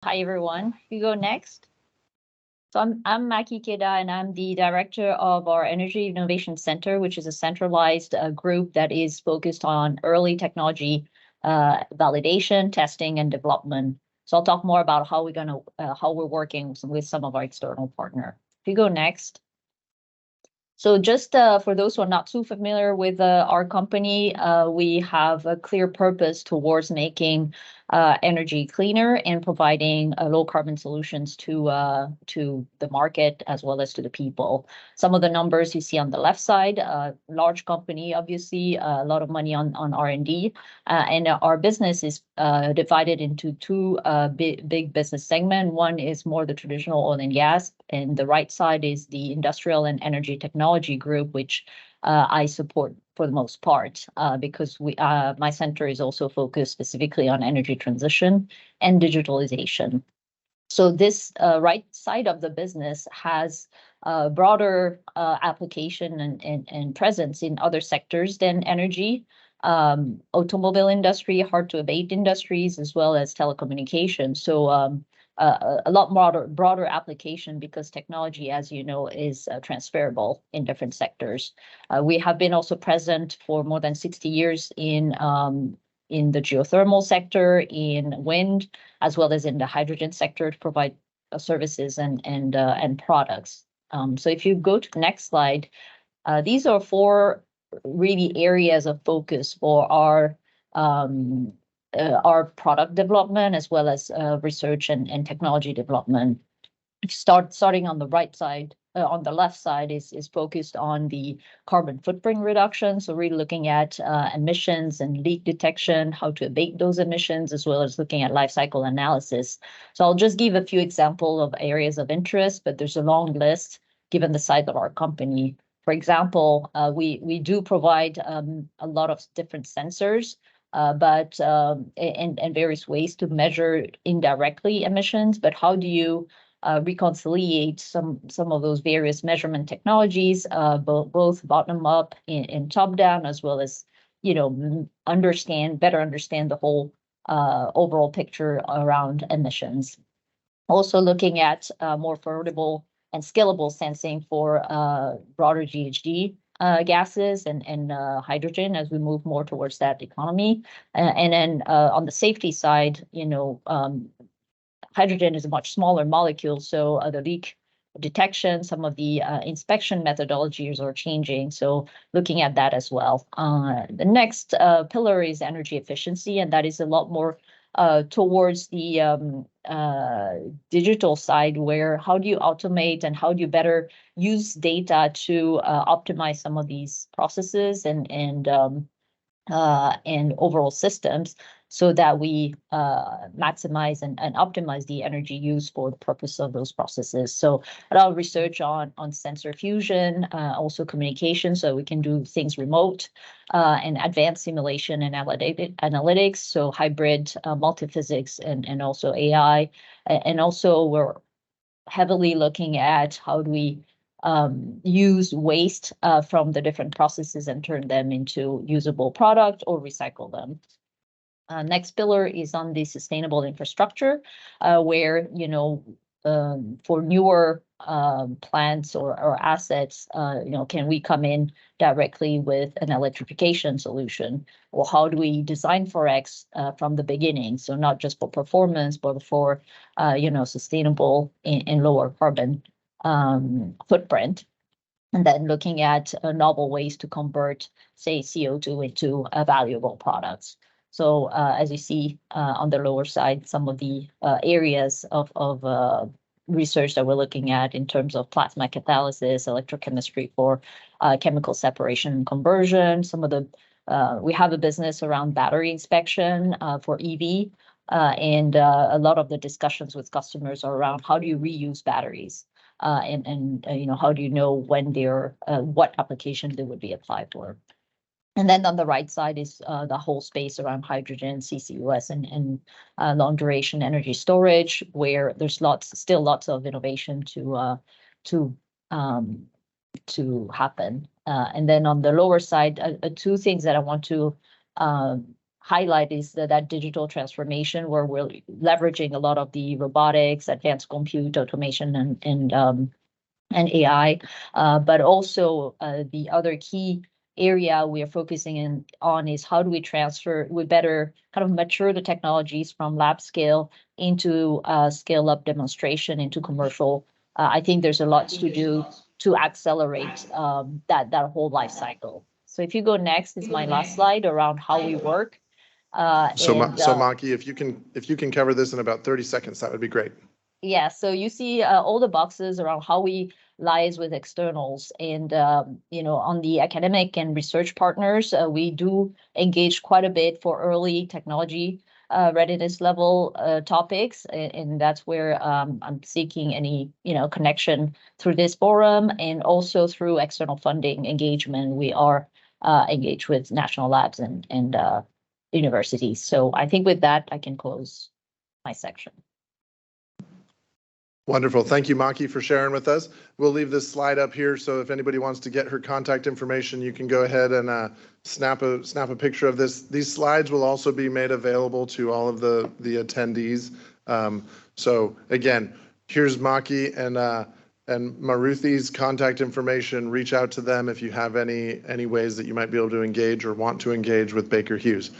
Hi, everyone. You go next. So I'm Maki Keda, and I'm the director of our Energy Innovation Center, which is a centralized group that is focused on early technology validation, testing, and development. So I'll talk more about how we're working with some of our external partner. If you go next. So just for those who are not too familiar with our company, we have a clear purpose towards making energy cleaner and providing low carbon solutions to the market as well as to the people. Some of the numbers you see on the left side, large company, obviously, a lot of money on R&D, and our business is divided into two big business segments. One is more the traditional oil and gas, and the right side is the industrial and energy technology group, which I support for the most part, because my center is also focused specifically on energy transition and digitalization. So this right side of the business has broader application and presence in other sectors than energy, automobile industry, hard to abate industries, as well as telecommunications. So a lot more broader application because technology, as you know, is transferable in different sectors. We have been also present for more than 60 years in the geothermal sector, in wind, as well as in the hydrogen sector to provide services and products. So if you go to the next slide, these are four really areas of focus for our product development as well as research and technology development. Starting on the right side, on the left side is focused on the carbon footprint reduction. So really looking at emissions and leak detection, how to abate those emissions, as well as looking at life cycle analysis. So I'll just give a few examples of areas of interest, but there's a long list given the size of our company. For example, we do provide a lot of different sensors, but and various ways to measure indirectly emissions. But how do you reconciliate some of those various measurement technologies, both bottom up and top down, as well as better understand the whole overall picture around emissions. Also looking at more affordable and scalable sensing for broader GHG gases and hydrogen as we move more towards that economy. And then on the safety side, hydrogen is a much smaller molecule, so the leak detection, some of the inspection methodologies are changing. So looking at that as well. The next pillar is energy efficiency, and that is a lot more towards the digital side, where how do you automate and how do you better use data to optimize some of these processes and overall systems, so that we maximize and optimize the energy use for the purpose of those processes. So a lot of research on sensor fusion, also communication, so we can do things remote, and advanced simulation and analytics, so hybrid multiphysics and also AI. And also we're heavily looking at how do we use waste from the different processes and turn them into usable product or recycle them. Next pillar is on the sustainable infrastructure, where, for newer plants or assets, can we come in directly with an electrification solution? Or how do we design for X from the beginning? So not just for performance, but for, sustainable and lower carbon footprint. And then looking at novel ways to convert, say, CO2 into valuable products. So as you see on the lower side, some of the areas of research that we're looking at in terms of plasma catalysis, electrochemistry for chemical separation and conversion. We have a business around battery inspection for EV, and a lot of the discussions with customers are around how do you reuse batteries, and how do you know when they're what application they would be applied for. And then on the right side is the whole space around hydrogen, CCUS, and long duration energy storage, where there's still lots of innovation to happen. And then on the lower side, two things that I want to highlight is that digital transformation where we're leveraging a lot of the robotics, advanced compute, automation, and AI, but also the other key area we are focusing on is how do we better kind of mature the technologies from lab scale into scale up demonstration into commercial. I think there's a lot to do to accelerate that whole life cycle. So if you go next, is my last slide around how we work. So Maki, if you can cover this in about 30 seconds, that would be great. Yeah, so you see all the boxes around how we liaise with externals, and on the academic and research partners, we do engage quite a bit for early technology readiness level topics, and that's where I'm seeking any connection through this forum, and also through external funding engagement. We are engaged with national labs and universities. So I think with that I can close my section. Wonderful. Thank you, Maki, for sharing with us. We'll leave this slide up here, so if anybody wants to get her contact information, you can go ahead and snap a picture of this. These slides will also be made available to all of the attendees. So again, here's Maki and Maruthi's contact information. Reach out to them if you have any ways that you might be able to engage or want to engage with Baker Hughes.